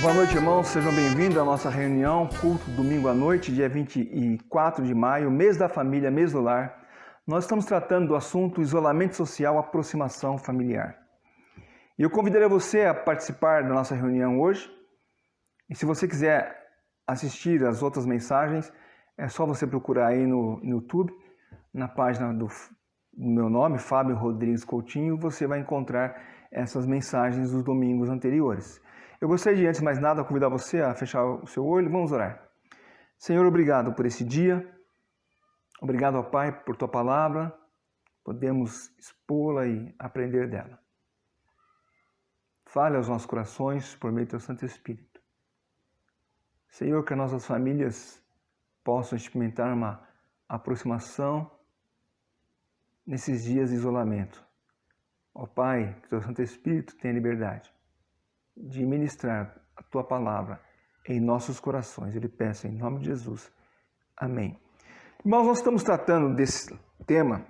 Boa noite, irmãos. Sejam bem-vindos à nossa reunião, culto domingo à noite, dia 24 de maio, mês da família, mês do lar. Nós estamos tratando do assunto isolamento social, aproximação familiar. E eu convidaria você a participar da nossa reunião hoje. E se você quiser assistir as outras mensagens, é só você procurar aí no YouTube, na página do meu nome, Fábio Rodrigues Coutinho, você vai encontrar essas mensagens dos domingos anteriores. Eu gostaria de, antes de mais nada, convidar você a fechar o seu olho. Vamos orar. Senhor, obrigado por esse dia. Obrigado, ó Pai, por Tua palavra. Podemos expô-la e aprender dela. Fale aos nossos corações por meio do Teu Santo Espírito. Senhor, que as nossas famílias possam experimentar uma aproximação nesses dias de isolamento. Ó Pai, que o Teu Santo Espírito tenha liberdade de ministrar a Tua palavra em nossos corações. Eu lhe peço em nome de Jesus. Amém. Irmãos, nós estamos tratando desse tema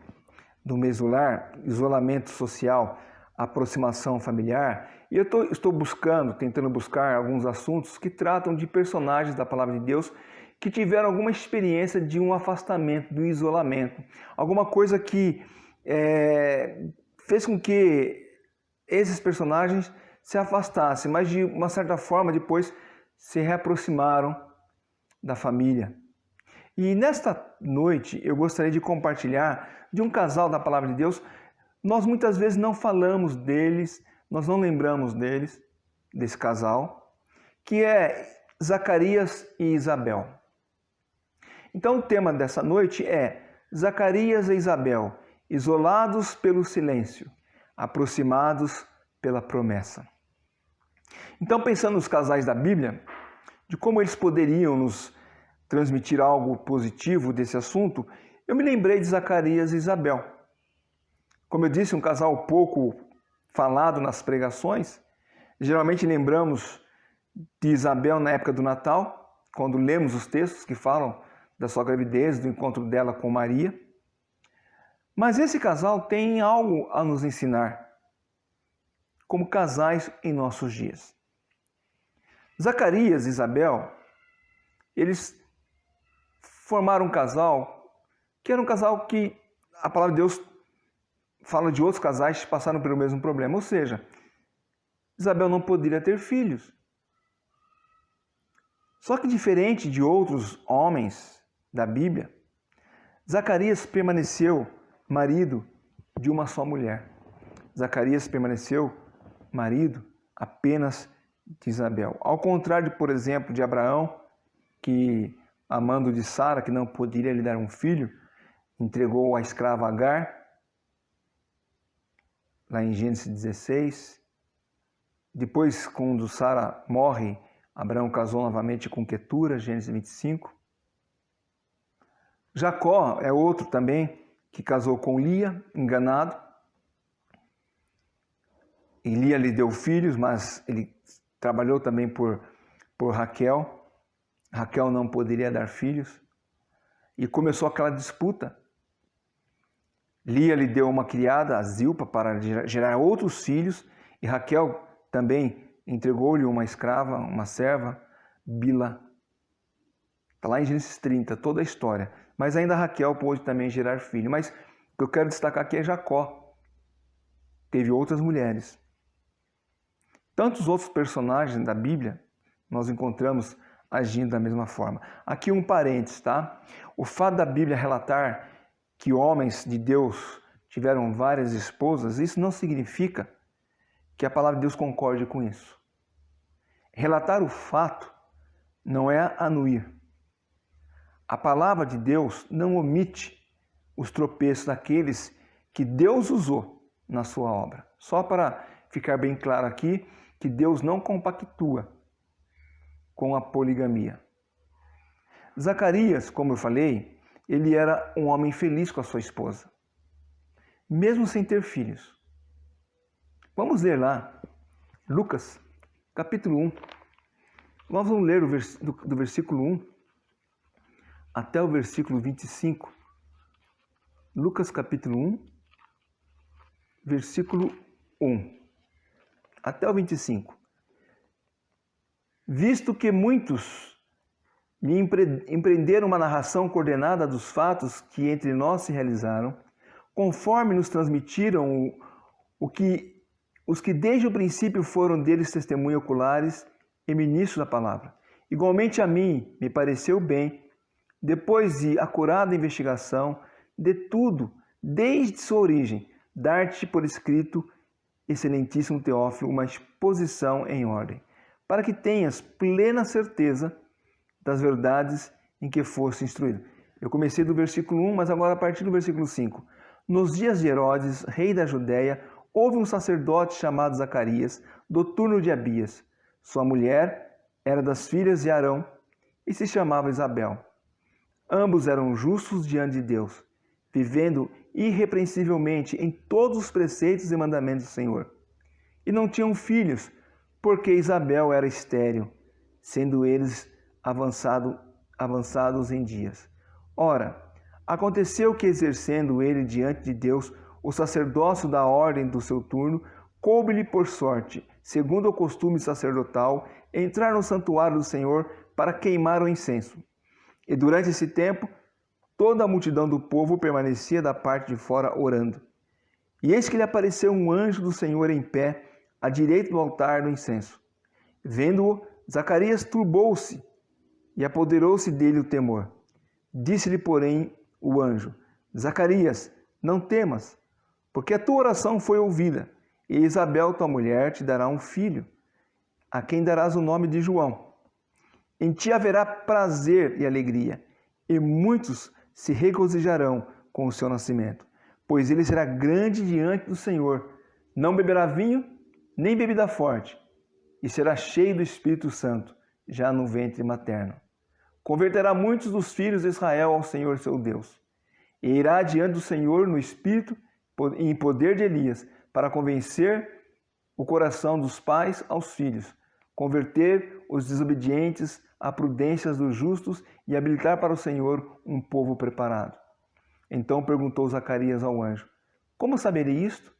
do mês do lar, isolamento social, aproximação familiar, e eu estou tentando buscar alguns assuntos que tratam de personagens da palavra de Deus que tiveram alguma experiência de um afastamento, do isolamento, alguma coisa que fez com que esses personagens se afastassem, mas de uma certa forma depois se reaproximaram da família. E nesta noite eu gostaria de compartilhar de um casal da palavra de Deus. Nós muitas vezes não falamos deles, nós não lembramos deles, desse casal, que é Zacarias e Isabel. Então o tema dessa noite é Zacarias e Isabel, isolados pelo silêncio, aproximados pela promessa. Então, pensando nos casais da Bíblia, de como eles poderiam nos transmitir algo positivo desse assunto, eu me lembrei de Zacarias e Isabel. Como eu disse, um casal pouco falado nas pregações. Geralmente lembramos de Isabel na época do Natal, quando lemos os textos que falam da sua gravidez, do encontro dela com Maria. Mas esse casal tem algo a nos ensinar, como casais em nossos dias. Zacarias e Isabel, eles formaram um casal que era um casal que a palavra de Deus fala de outros casais que passaram pelo mesmo problema. Ou seja, Isabel não poderia ter filhos. Só que diferente de outros homens da Bíblia, Zacarias permaneceu marido de uma só mulher. Zacarias permaneceu marido apenas de Isabel. Ao contrário, por exemplo, de Abraão, que, amando de Sara, que não poderia lhe dar um filho, entregou a escrava Agar, lá em Gênesis 16. Depois, quando Sara morre, Abraão casou novamente com Quetura, Gênesis 25. Jacó é outro também, que casou com Lia, enganado. E Lia lhe deu filhos, mas ele trabalhou também por Raquel. Raquel não poderia dar filhos. E começou aquela disputa. Lia lhe deu uma criada, a Zilpa, para gerar outros filhos. E Raquel também entregou-lhe uma escrava, uma serva, Bila. Está lá em Gênesis 30, toda a história. Mas ainda Raquel pôde também gerar filho. Mas o que eu quero destacar aqui é Jacó. Teve outras mulheres. Tantos outros personagens da Bíblia nós encontramos agindo da mesma forma. Aqui um parênteses, tá? O fato da Bíblia relatar que homens de Deus tiveram várias esposas, isso não significa que a palavra de Deus concorde com isso. Relatar o fato não é anuir. A palavra de Deus não omite os tropeços daqueles que Deus usou na sua obra. Só para ficar bem claro aqui, que Deus não compactua com a poligamia. Zacarias, como eu falei, ele era um homem feliz com a sua esposa, mesmo sem ter filhos. Vamos ler lá, Lucas, capítulo 1. Nós vamos ler do versículo 1 até o versículo 25. Lucas, capítulo 1, versículo 1. Até o 25. Visto que muitos me empreenderam uma narração coordenada dos fatos que entre nós se realizaram, conforme nos transmitiram os que desde o princípio foram deles testemunhas oculares e ministros da palavra. Igualmente a mim me pareceu bem, depois de acurada investigação de tudo, desde sua origem, dar-te por escrito, excelentíssimo Teófilo, uma exposição em ordem, para que tenhas plena certeza das verdades em que foste instruído. Eu comecei do versículo 1, mas agora a partir do versículo 5. Nos dias de Herodes, rei da Judéia, houve um sacerdote chamado Zacarias, do turno de Abias. Sua mulher era das filhas de Arão e se chamava Isabel. Ambos eram justos diante de Deus, vivendo irrepreensivelmente em todos os preceitos e mandamentos do Senhor. E não tinham filhos, porque Isabel era estéril, sendo eles avançados em dias. Ora, aconteceu que, exercendo ele diante de Deus o sacerdócio da ordem do seu turno, coube-lhe por sorte, segundo o costume sacerdotal, entrar no santuário do Senhor para queimar o incenso. E durante esse tempo, toda a multidão do povo permanecia da parte de fora orando. E eis que lhe apareceu um anjo do Senhor em pé, à direita do altar do incenso. Vendo-o, Zacarias turbou-se e apoderou-se dele o temor. Disse-lhe, porém, o anjo: Zacarias, não temas, porque a tua oração foi ouvida, e Isabel, tua mulher, te dará um filho, a quem darás o nome de João. Em ti haverá prazer e alegria, e muitos se regozijarão com o seu nascimento, pois ele será grande diante do Senhor. Não beberá vinho, nem bebida forte, e será cheio do Espírito Santo, já no ventre materno. Converterá muitos dos filhos de Israel ao Senhor seu Deus, e irá diante do Senhor no Espírito e em poder de Elias, para convencer o coração dos pais aos filhos, converter os desobedientes a prudências dos justos e habilitar para o Senhor um povo preparado. Então perguntou Zacarias ao anjo: Como saberei isto?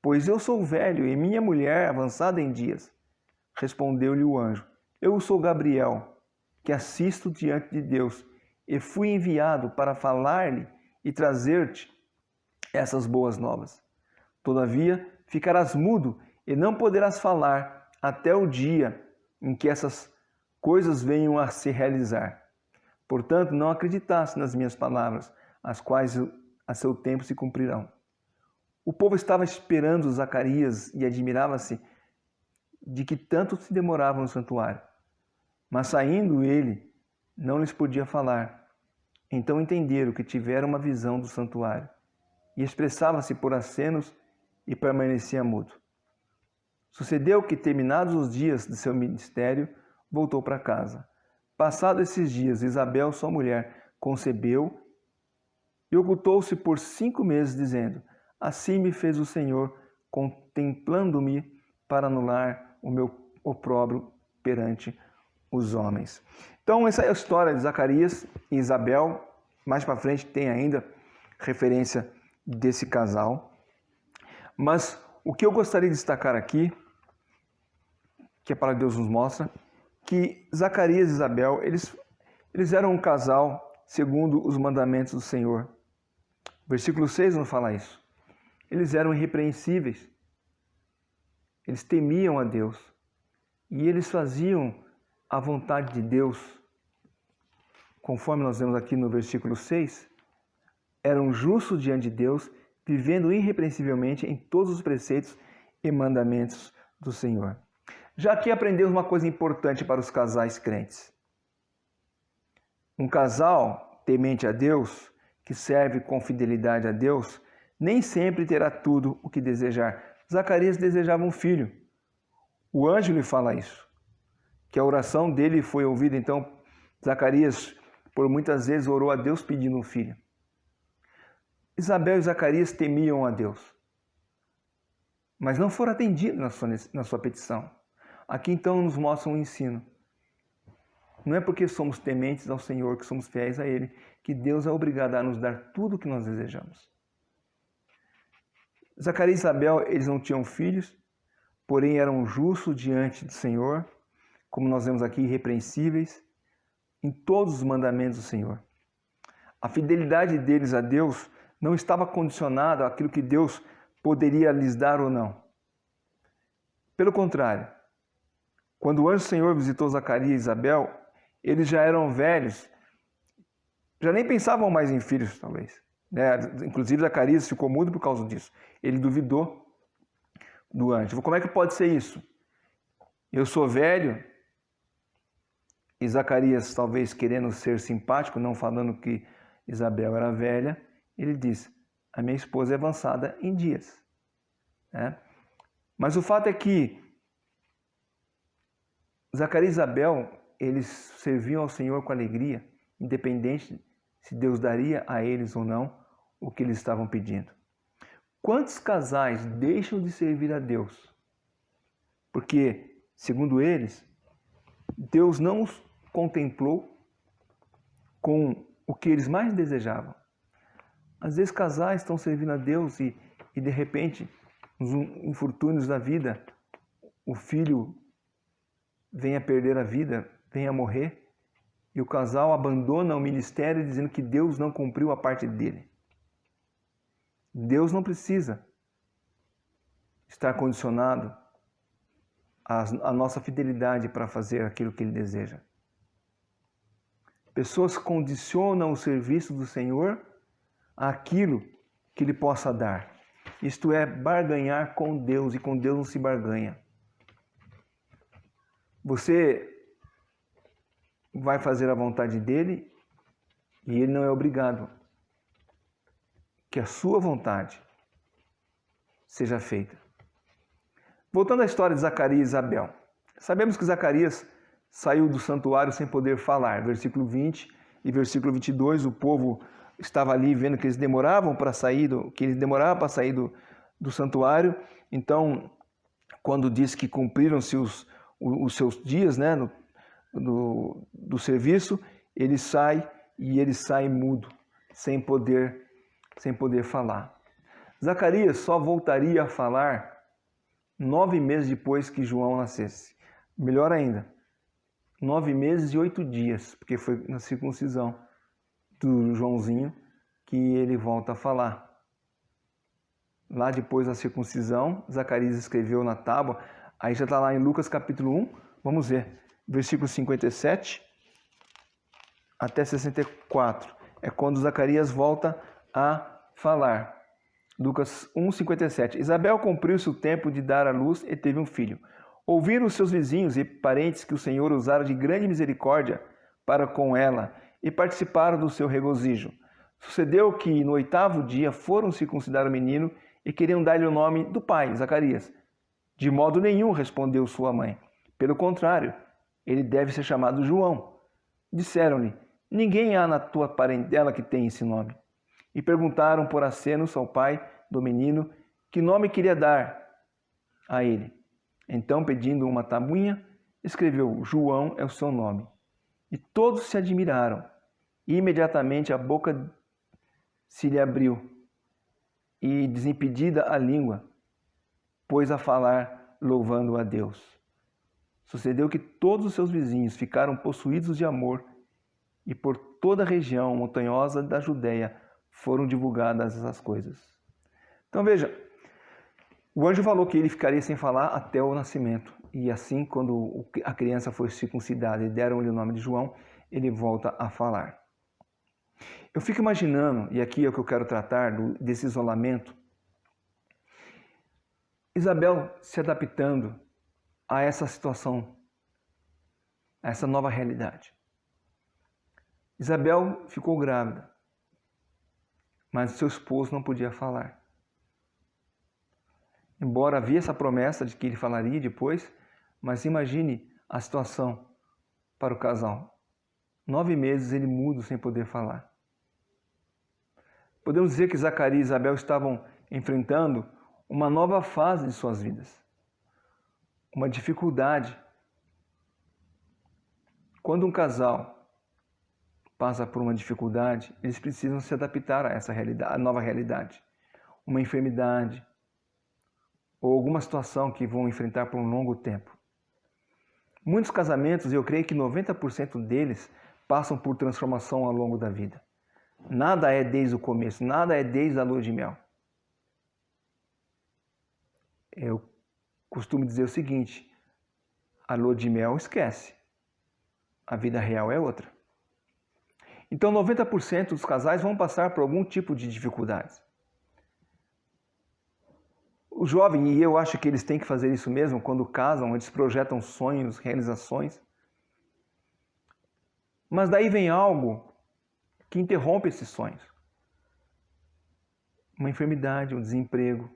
Pois eu sou velho e minha mulher avançada em dias. Respondeu-lhe o anjo: Eu sou Gabriel, que assisto diante de Deus, e fui enviado para falar-lhe e trazer-te essas boas novas. Todavia, ficarás mudo e não poderás falar até o dia em que essas coisas venham a se realizar. Portanto, não acreditaste nas minhas palavras, as quais a seu tempo se cumprirão. O povo estava esperando Zacarias e admirava-se de que tanto se demorava no santuário. Mas saindo ele, não lhes podia falar. Então entenderam que tiveram uma visão do santuário, e expressava-se por acenos e permanecia mudo. Sucedeu que, terminados os dias de seu ministério, voltou para casa. Passados esses dias, Isabel, sua mulher, concebeu e ocultou-se por 5 meses, dizendo: Assim me fez o Senhor, contemplando-me para anular o meu opróbrio perante os homens. Então, essa é a história de Zacarias e Isabel. Mais para frente tem ainda referência desse casal. Mas o que eu gostaria de destacar aqui, que a palavra de Deus nos mostra, que Zacarias e Isabel, eles eram um casal segundo os mandamentos do Senhor. Versículo 6 nos fala isso. Eles eram irrepreensíveis. Eles temiam a Deus. E eles faziam a vontade de Deus. Conforme nós vemos aqui no versículo 6, eram justos diante de Deus, vivendo irrepreensivelmente em todos os preceitos e mandamentos do Senhor. Já aqui aprendemos uma coisa importante para os casais crentes. Um casal temente a Deus, que serve com fidelidade a Deus, nem sempre terá tudo o que desejar. Zacarias desejava um filho. O anjo lhe fala isso, que a oração dele foi ouvida. Então, Zacarias, por muitas vezes, orou a Deus pedindo um filho. Isabel e Zacarias temiam a Deus, mas não foram atendidos na sua petição. Aqui então nos mostra um ensino. Não é porque somos tementes ao Senhor, que somos fiéis a Ele, que Deus é obrigado a nos dar tudo o que nós desejamos. Zacarias e Isabel, eles não tinham filhos, porém eram justos diante do Senhor, como nós vemos aqui, irrepreensíveis em todos os mandamentos do Senhor. A fidelidade deles a Deus não estava condicionada àquilo que Deus poderia lhes dar ou não. Pelo contrário, quando o anjo do Senhor visitou Zacarias e Isabel, eles já eram velhos, já nem pensavam mais em filhos, talvez. Inclusive, Zacarias ficou mudo por causa disso. Ele duvidou do anjo. Como é que pode ser isso? Eu sou velho, e Zacarias, talvez querendo ser simpático, não falando que Isabel era velha, ele diz: a minha esposa é avançada em dias. Mas o fato é que Zacarias e Isabel, eles serviam ao Senhor com alegria, independente se Deus daria a eles ou não o que eles estavam pedindo. Quantos casais deixam de servir a Deus? Porque, segundo eles, Deus não os contemplou com o que eles mais desejavam. Às vezes casais estão servindo a Deus e de repente, nos infortúnios da vida, o filho vem a perder a vida, vem a morrer, e o casal abandona o ministério dizendo que Deus não cumpriu a parte dele. Deus não precisa estar condicionado à nossa fidelidade para fazer aquilo que Ele deseja. Pessoas condicionam o serviço do Senhor àquilo que Ele possa dar. Isto é, barganhar com Deus, e com Deus não se barganha. Você vai fazer a vontade dEle e Ele não é obrigado que a sua vontade seja feita. Voltando à história de Zacarias e Isabel. Sabemos que Zacarias saiu do santuário sem poder falar. Versículo 20 e versículo 22, o povo estava ali vendo que eles demoravam para sair do santuário. Então, quando diz que cumpriram-se os seus dias, do serviço, ele sai mudo, sem poder falar. Zacarias só voltaria a falar 9 meses depois que João nascesse. Melhor ainda, 9 meses e 8 dias, porque foi na circuncisão do Joãozinho que ele volta a falar. Lá depois da circuncisão, Zacarias escreveu na tábua, aí já está lá em Lucas capítulo 1, vamos ver, versículo 57 até 64. É quando Zacarias volta a falar. Lucas 1, 57. Isabel cumpriu-se o tempo de dar à luz e teve um filho. Ouviram os seus vizinhos e parentes que o Senhor usara de grande misericórdia para com ela e participaram do seu regozijo. Sucedeu que no 8º dia foram circuncidar o menino e queriam dar-lhe o nome do pai, Zacarias. De modo nenhum, respondeu sua mãe. Pelo contrário, ele deve ser chamado João. Disseram-lhe: ninguém há na tua parentela que tenha esse nome. E perguntaram por acenos ao pai do menino que nome queria dar a ele. Então, pedindo uma tabuinha, escreveu: João é o seu nome. E todos se admiraram. E imediatamente a boca se lhe abriu e, desimpedida a língua, pôs a falar, louvando a Deus. Sucedeu que todos os seus vizinhos ficaram possuídos de amor e por toda a região montanhosa da Judéia foram divulgadas essas coisas. Então veja, o anjo falou que ele ficaria sem falar até o nascimento. E assim, quando a criança foi circuncidada e deram-lhe o nome de João, ele volta a falar. Eu fico imaginando, e aqui é o que eu quero tratar, desse isolamento, Isabel se adaptando a essa situação, a essa nova realidade. Isabel ficou grávida, mas seu esposo não podia falar. Embora havia essa promessa de que ele falaria depois, mas imagine a situação para o casal. 9 meses ele mudo sem poder falar. Podemos dizer que Zacarias e Isabel estavam enfrentando uma nova fase de suas vidas. Uma dificuldade. Quando um casal passa por uma dificuldade, eles precisam se adaptar a essa realidade, a nova realidade. Uma enfermidade ou alguma situação que vão enfrentar por um longo tempo. Muitos casamentos, eu creio que 90% deles passam por transformação ao longo da vida. Nada é desde o começo, nada é desde a lua de mel. Eu costumo dizer o seguinte: a lua de mel esquece, a vida real é outra. Então 90% dos casais vão passar por algum tipo de dificuldades. O jovem, e eu acho que eles têm que fazer isso mesmo, quando casam, eles projetam sonhos, realizações. Mas daí vem algo que interrompe esses sonhos. Uma enfermidade, um desemprego.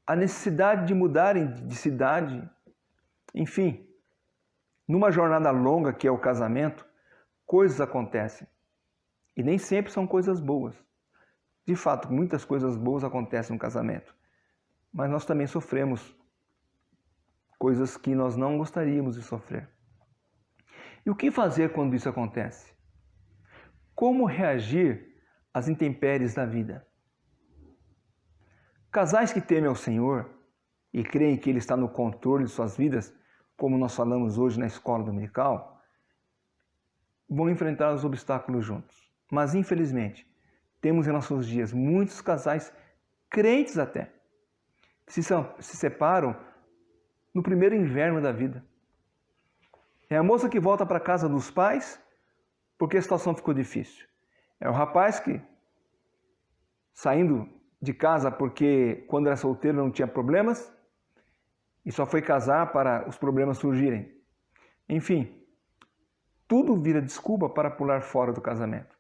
A necessidade de mudarem de cidade. Enfim, numa jornada longa que é o casamento, coisas acontecem. E nem sempre são coisas boas. De fato, muitas coisas boas acontecem no casamento. Mas nós também sofremos coisas que nós não gostaríamos de sofrer. E o que fazer quando isso acontece? Como reagir às intempéries da vida? Casais que temem ao Senhor e creem que Ele está no controle de suas vidas, como nós falamos hoje na escola dominical, vão enfrentar os obstáculos juntos. Mas, infelizmente, temos em nossos dias muitos casais, crentes até, que se separam no primeiro inverno da vida. É a moça que volta para a casa dos pais porque a situação ficou difícil. É o rapaz que, saindo de casa porque quando era solteiro não tinha problemas e só foi casar para os problemas surgirem. Enfim, tudo vira desculpa para pular fora do casamento.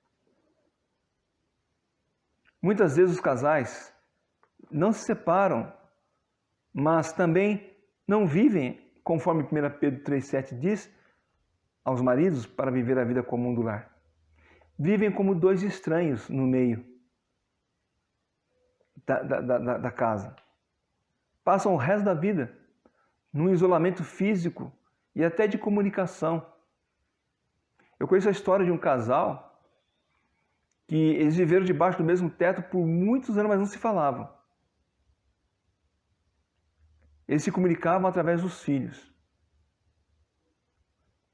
Muitas vezes os casais não se separam, mas também não vivem, conforme 1 Pedro 3,7 diz, aos maridos para viver a vida comum do lar. Vivem como dois estranhos no meio da casa. Passam o resto da vida num isolamento físico e até de comunicação. Eu conheço a história de um casal que eles viveram debaixo do mesmo teto por muitos anos, mas não se falavam. Eles se comunicavam através dos filhos.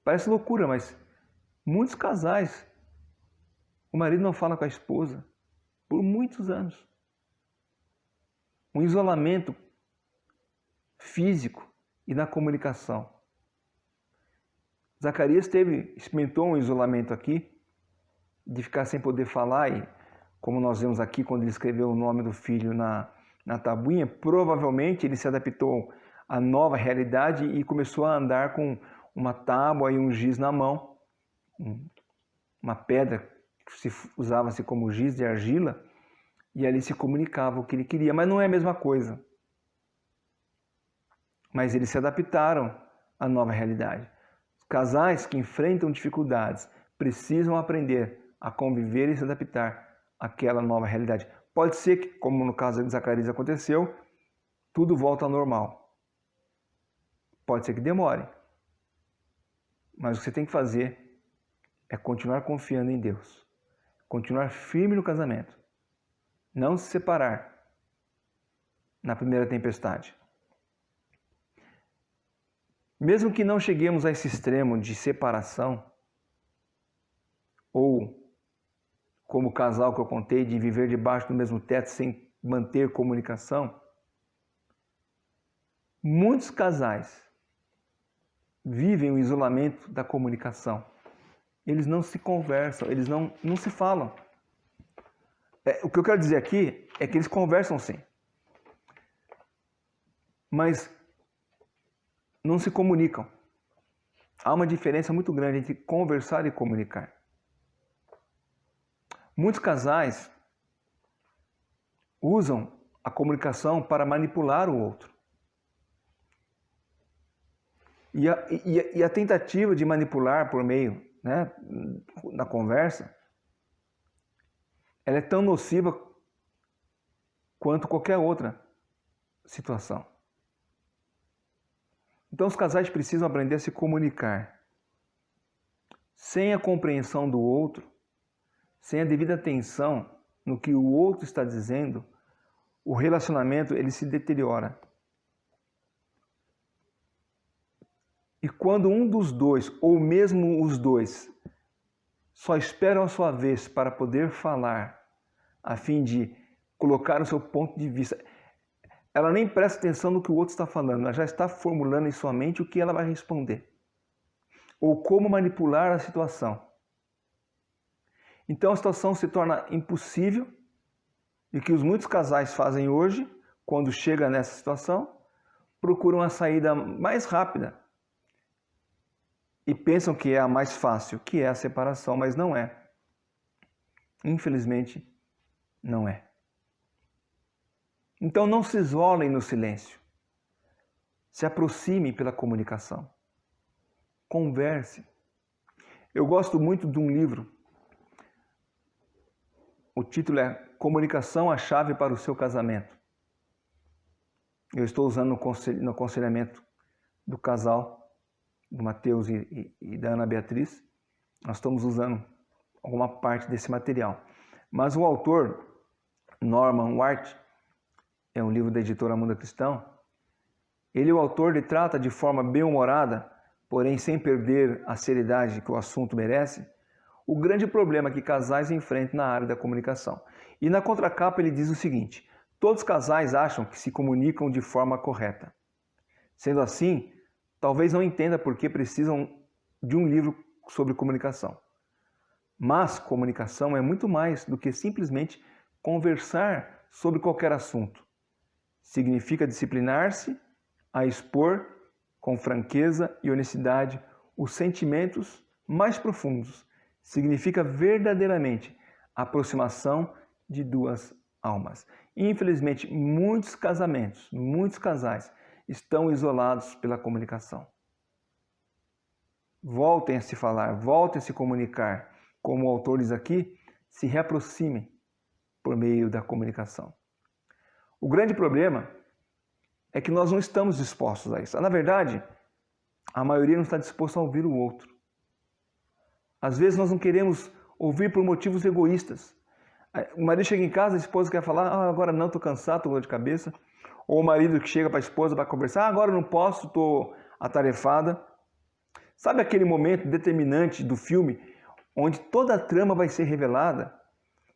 Parece loucura, mas muitos casais, o marido não fala com a esposa por muitos anos. Um isolamento físico e na comunicação. Zacarias experimentou um isolamento aqui, de ficar sem poder falar, e como nós vemos aqui, quando ele escreveu o nome do filho na tabuinha, provavelmente ele se adaptou à nova realidade e começou a andar com uma tábua e um giz na mão, uma pedra que usava-se como giz de argila, e ali se comunicava o que ele queria, mas não é a mesma coisa. Mas eles se adaptaram à nova realidade. Os casais que enfrentam dificuldades precisam aprender a conviver e se adaptar àquela nova realidade. Pode ser que, como no caso de Zacarias aconteceu, tudo volta ao normal. Pode ser que demore. Mas o que você tem que fazer é continuar confiando em Deus. Continuar firme no casamento. Não se separar na primeira tempestade. Mesmo que não cheguemos a esse extremo de separação, ou como o casal que eu contei, de viver debaixo do mesmo teto sem manter comunicação, muitos casais vivem o isolamento da comunicação. Eles não se conversam, eles não se falam. O que eu quero dizer aqui é que eles conversam sim, mas não se comunicam. Há uma diferença muito grande entre conversar e comunicar. Muitos casais usam a comunicação para manipular o outro. E a tentativa de manipular por meio, da conversa, ela é tão nociva quanto qualquer outra situação. Então os casais precisam aprender a se comunicar. Sem a compreensão do outro, sem a devida atenção no que o outro está dizendo, o relacionamento ele se deteriora. E quando um dos dois, ou mesmo os dois, só esperam a sua vez para poder falar, a fim de colocar o seu ponto de vista, ela nem presta atenção no que o outro está falando, ela já está formulando em sua mente o que ela vai responder, ou como manipular a situação. Então a situação se torna impossível, e o que os muitos casais fazem hoje, quando chega nessa situação, procuram a saída mais rápida e pensam que é a mais fácil, que é a separação, mas não é. Infelizmente, não é. Então não se isolem no silêncio. Se aproximem pela comunicação. Converse. Eu gosto muito de um livro. O título é Comunicação, a chave para o seu casamento. Eu estou usando no aconselhamento do casal, do Mateus e da Ana Beatriz. Nós estamos usando alguma parte desse material. Mas o autor, Norman Wright, é um livro da editora Mundo Cristão, o autor trata de forma bem-humorada, porém sem perder a seriedade que o assunto merece, o grande problema que casais enfrentam na área da comunicação. E na contracapa ele diz o seguinte: todos os casais acham que se comunicam de forma correta. Sendo assim, talvez não entenda por que precisam de um livro sobre comunicação. Mas comunicação é muito mais do que simplesmente conversar sobre qualquer assunto. Significa disciplinar-se a expor com franqueza e honestidade os sentimentos mais profundos. Significa verdadeiramente a aproximação de duas almas. Infelizmente, muitos casamentos, muitos casais estão isolados pela comunicação. Voltem a se falar, voltem a se comunicar. Como o autor diz aqui, se reaproximem por meio da comunicação. O grande problema é que nós não estamos dispostos a isso. Na verdade, a maioria não está disposta a ouvir o outro. Às vezes nós não queremos ouvir por motivos egoístas. O marido chega em casa, a esposa quer falar: agora não, estou cansado, estou com dor de cabeça. Ou o marido que chega para a esposa para conversar: agora não posso, estou atarefada. Sabe aquele momento determinante do filme onde toda a trama vai ser revelada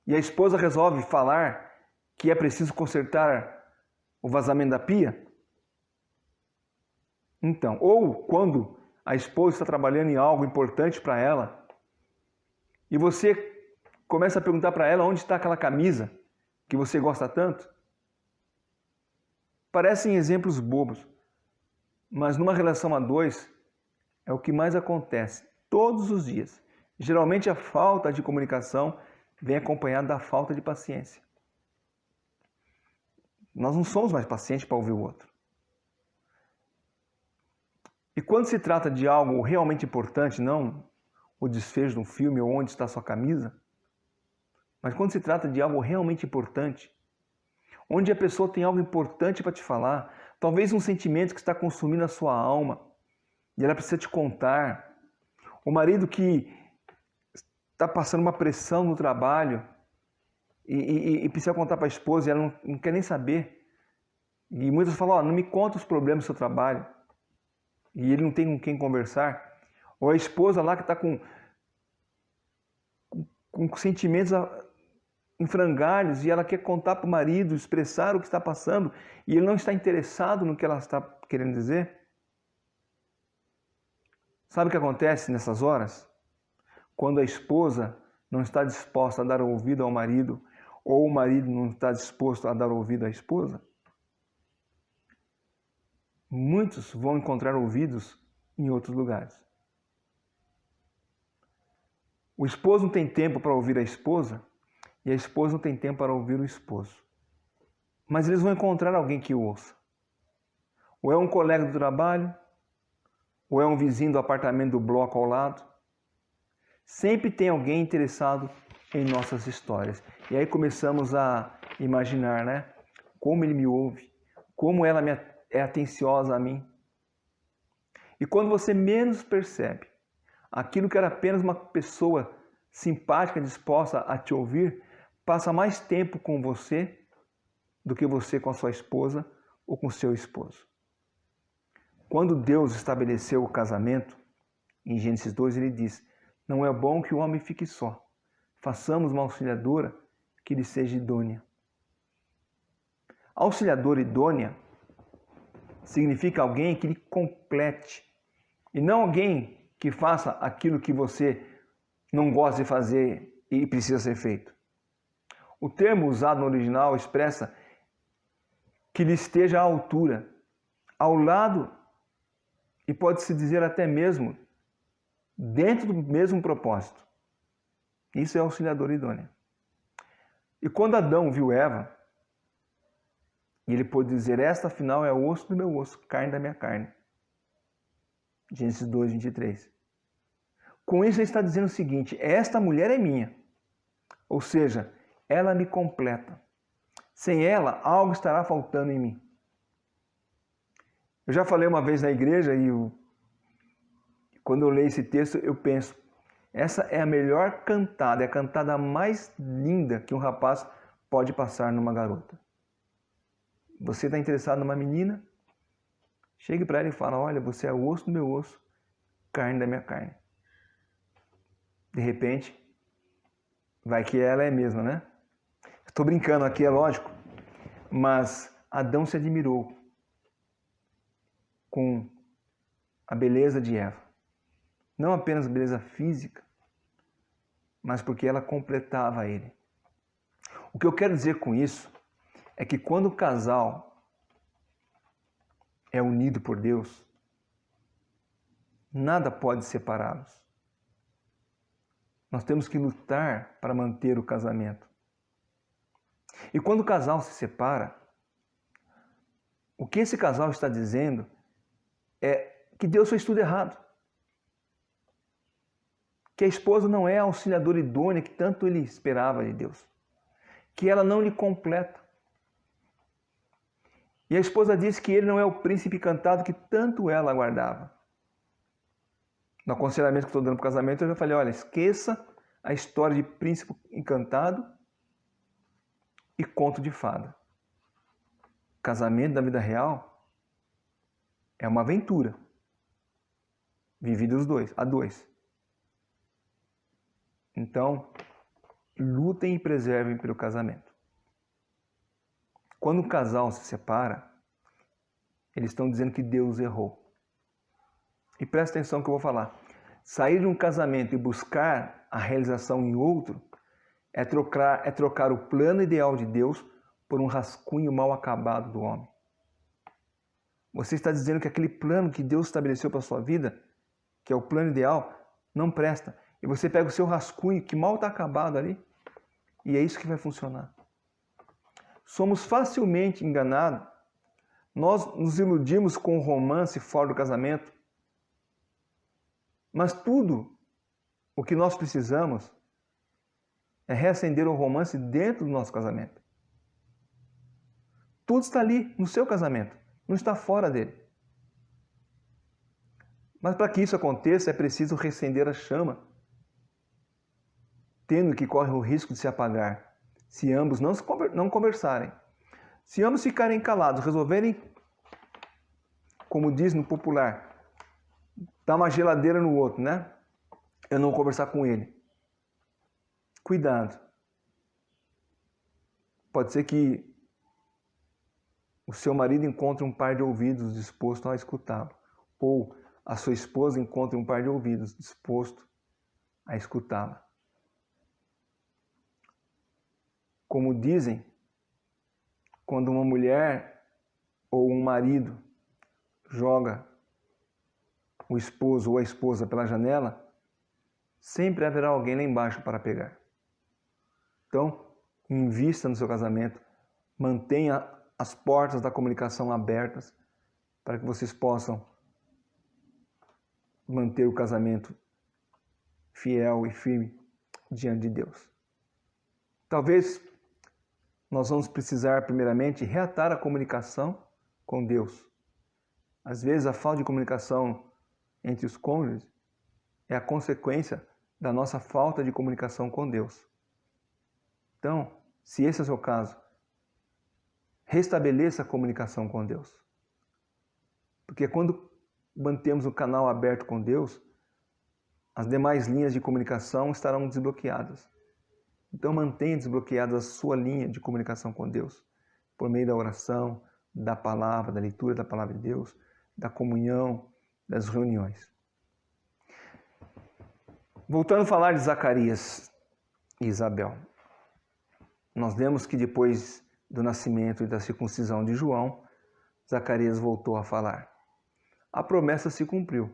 e a esposa resolve falar que é preciso consertar o vazamento da pia? Então, ou quando a esposa está trabalhando em algo importante para ela e você começa a perguntar para ela onde está aquela camisa que você gosta tanto. Parecem exemplos bobos, mas numa relação a dois é o que mais acontece todos os dias. Geralmente a falta de comunicação vem acompanhada da falta de paciência. Nós não somos mais pacientes para ouvir o outro. E quando se trata de algo realmente importante, não o desfecho de um filme ou onde está a sua camisa, mas quando se trata de algo realmente importante, onde a pessoa tem algo importante para te falar, talvez um sentimento que está consumindo a sua alma, e ela precisa te contar, o marido que está passando uma pressão no trabalho e precisa contar para a esposa e ela não quer nem saber, e muitas falam: não me conta os problemas do seu trabalho, e ele não tem com quem conversar, ou a esposa lá que está com sentimentos em frangalhos e ela quer contar para o marido, expressar o que está passando e ele não está interessado no que ela está querendo dizer. Sabe o que acontece nessas horas? Quando a esposa não está disposta a dar ouvido ao marido ou o marido não está disposto a dar ouvido à esposa, muitos vão encontrar ouvidos em outros lugares. O esposo não tem tempo para ouvir a esposa e a esposa não tem tempo para ouvir o esposo. Mas eles vão encontrar alguém que o ouça. Ou é um colega do trabalho, ou é um vizinho do apartamento do bloco ao lado. Sempre tem alguém interessado em nossas histórias. E aí começamos a imaginar, né? Como ele me ouve, como ela é atenciosa a mim. E quando você menos percebe, aquilo que era apenas uma pessoa simpática, disposta a te ouvir, passa mais tempo com você do que você com a sua esposa ou com seu esposo. Quando Deus estabeleceu o casamento, em Gênesis 2 ele diz: não é bom que o homem fique só. Façamos uma auxiliadora que lhe seja idônea. Auxiliadora idônea significa alguém que lhe complete. E não alguém que faça aquilo que você não gosta de fazer e precisa ser feito. O termo usado no original expressa que lhe esteja à altura, ao lado e pode-se dizer até mesmo dentro do mesmo propósito. Isso é auxiliadora idônea. E quando Adão viu Eva, ele pôde dizer: esta afinal é osso do meu osso, carne da minha carne. Gênesis 2, 23. Com isso ele está dizendo o seguinte: esta mulher é minha. Ou seja, ela me completa. Sem ela, algo estará faltando em mim. Eu já falei uma vez na igreja e quando eu leio esse texto eu penso: essa é a melhor cantada, é a cantada mais linda que um rapaz pode passar numa garota. Você está interessado numa menina? Chegue para ela e fala: olha, você é o osso do meu osso, carne da minha carne. De repente, vai que ela é mesma, né? Estou brincando aqui, é lógico, mas Adão se admirou com a beleza de Eva. Não apenas beleza física, mas porque ela completava ele. O que eu quero dizer com isso é que quando o casal é unido por Deus, nada pode separá-los. Nós temos que lutar para manter o casamento. E quando o casal se separa, o que esse casal está dizendo é que Deus fez tudo errado. Que a esposa não é a auxiliadora idônea que tanto ele esperava de Deus. Que ela não lhe completa. E a esposa diz que ele não é o príncipe encantado que tanto ela aguardava. No aconselhamento que estou dando para o casamento, eu já falei: olha, esqueça a história de príncipe encantado e conto de fada. Casamento da vida real é uma aventura vivida a dois. Então, lutem e preservem pelo casamento. Quando o casal se separa, eles estão dizendo que Deus errou. E presta atenção no que eu vou falar. Sair de um casamento e buscar a realização em outro é trocar o plano ideal de Deus por um rascunho mal acabado do homem. Você está dizendo que aquele plano que Deus estabeleceu para a sua vida, que é o plano ideal, não presta. E você pega o seu rascunho que mal está acabado ali, e é isso que vai funcionar. Somos facilmente enganados. Nós nos iludimos com o romance fora do casamento. Mas tudo o que nós precisamos é reacender o romance dentro do nosso casamento. Tudo está ali no seu casamento, não está fora dele. Mas para que isso aconteça é preciso reacender a chama, tendo que corre o risco de se apagar se ambos não conversarem. Se ambos ficarem calados, resolverem, como diz no popular, dar uma geladeira no outro, né? Eu não conversar com ele. Cuidado. Pode ser que o seu marido encontre um par de ouvidos disposto a escutá-lo, ou a sua esposa encontre um par de ouvidos disposto a escutá-la. Como dizem, quando uma mulher ou um marido joga o esposo ou a esposa pela janela, sempre haverá alguém lá embaixo para pegar. Então, invista no seu casamento, mantenha as portas da comunicação abertas para que vocês possam manter o casamento fiel e firme diante de Deus. Talvez nós vamos precisar, primeiramente, reatar a comunicação com Deus. Às vezes, a falta de comunicação entre os cônjuges é a consequência da nossa falta de comunicação com Deus. Então, se esse é o seu caso, restabeleça a comunicação com Deus. Porque quando mantemos o canal aberto com Deus, as demais linhas de comunicação estarão desbloqueadas. Então mantenha desbloqueada a sua linha de comunicação com Deus, por meio da oração, da palavra, da leitura da palavra de Deus, da comunhão, das reuniões. Voltando a falar de Zacarias e Isabel, nós lemos que depois do nascimento e da circuncisão de João, Zacarias voltou a falar. A promessa se cumpriu.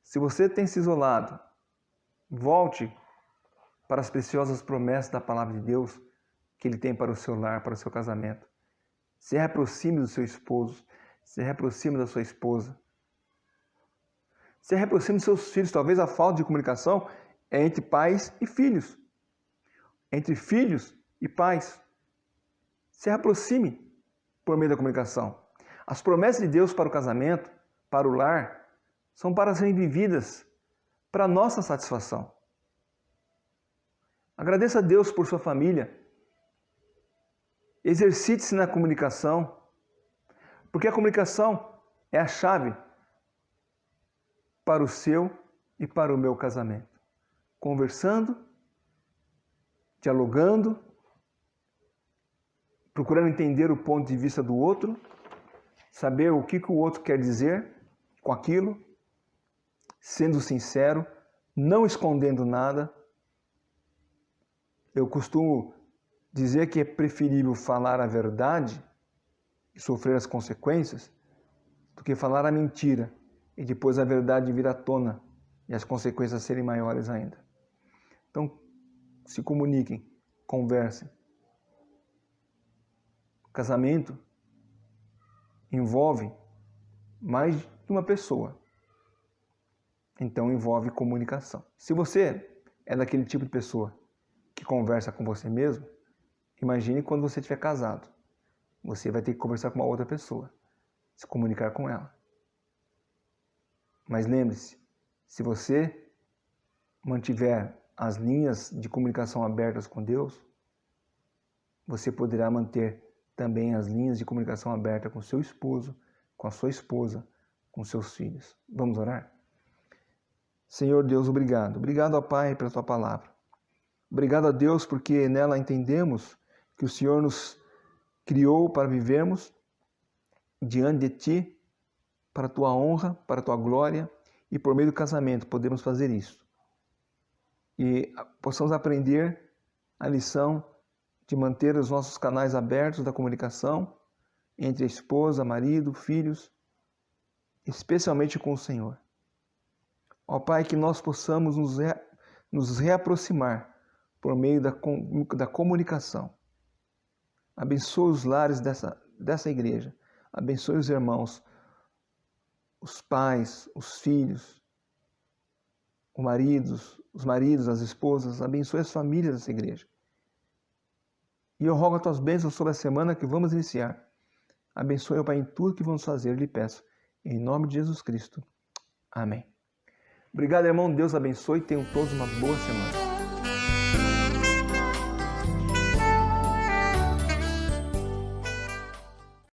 Se você tem se isolado, volte para as preciosas promessas da palavra de Deus que Ele tem para o seu lar, para o seu casamento. Se reaproxime do seu esposo, se reaproxime da sua esposa. Se reaproxime dos seus filhos. Talvez a falta de comunicação é entre pais e filhos. Entre filhos e pais. Se reaproxime por meio da comunicação. As promessas de Deus para o casamento, para o lar, são para serem vividas para a nossa satisfação. Agradeça a Deus por sua família. Exercite-se na comunicação, porque a comunicação é a chave para o seu e para o meu casamento. Conversando, dialogando, procurando entender o ponto de vista do outro, saber o que o outro quer dizer com aquilo, sendo sincero, não escondendo nada. Eu costumo dizer que é preferível falar a verdade e sofrer as consequências do que falar a mentira e depois a verdade vir à tona e as consequências serem maiores ainda. Então, se comuniquem, conversem. O casamento envolve mais de uma pessoa. Então, envolve comunicação. Se você é daquele tipo de pessoa que conversa com você mesmo, imagine quando você estiver casado. Você vai ter que conversar com uma outra pessoa, se comunicar com ela. Mas lembre-se, se você mantiver as linhas de comunicação abertas com Deus, você poderá manter também as linhas de comunicação abertas com seu esposo, com a sua esposa, com seus filhos. Vamos orar? Senhor Deus, obrigado. Obrigado, ó Pai, pela Tua palavra. Obrigado a Deus porque nela entendemos que o Senhor nos criou para vivermos diante de Ti, para a Tua honra, para a Tua glória, e por meio do casamento podemos fazer isso. E possamos aprender a lição de manter os nossos canais abertos da comunicação entre a esposa, marido, filhos, especialmente com o Senhor. Ó Pai, que nós possamos nos reaproximar por meio da comunicação. Abençoe os lares dessa igreja. Abençoe os irmãos, os pais, os filhos, os maridos, as esposas. Abençoe as famílias dessa igreja. E eu rogo as Tuas bênçãos sobre a semana que vamos iniciar. Abençoe, ó Pai, em tudo que vamos fazer, lhe peço. Em nome de Jesus Cristo. Amém. Obrigado, irmão. Deus abençoe e tenham todos uma boa semana.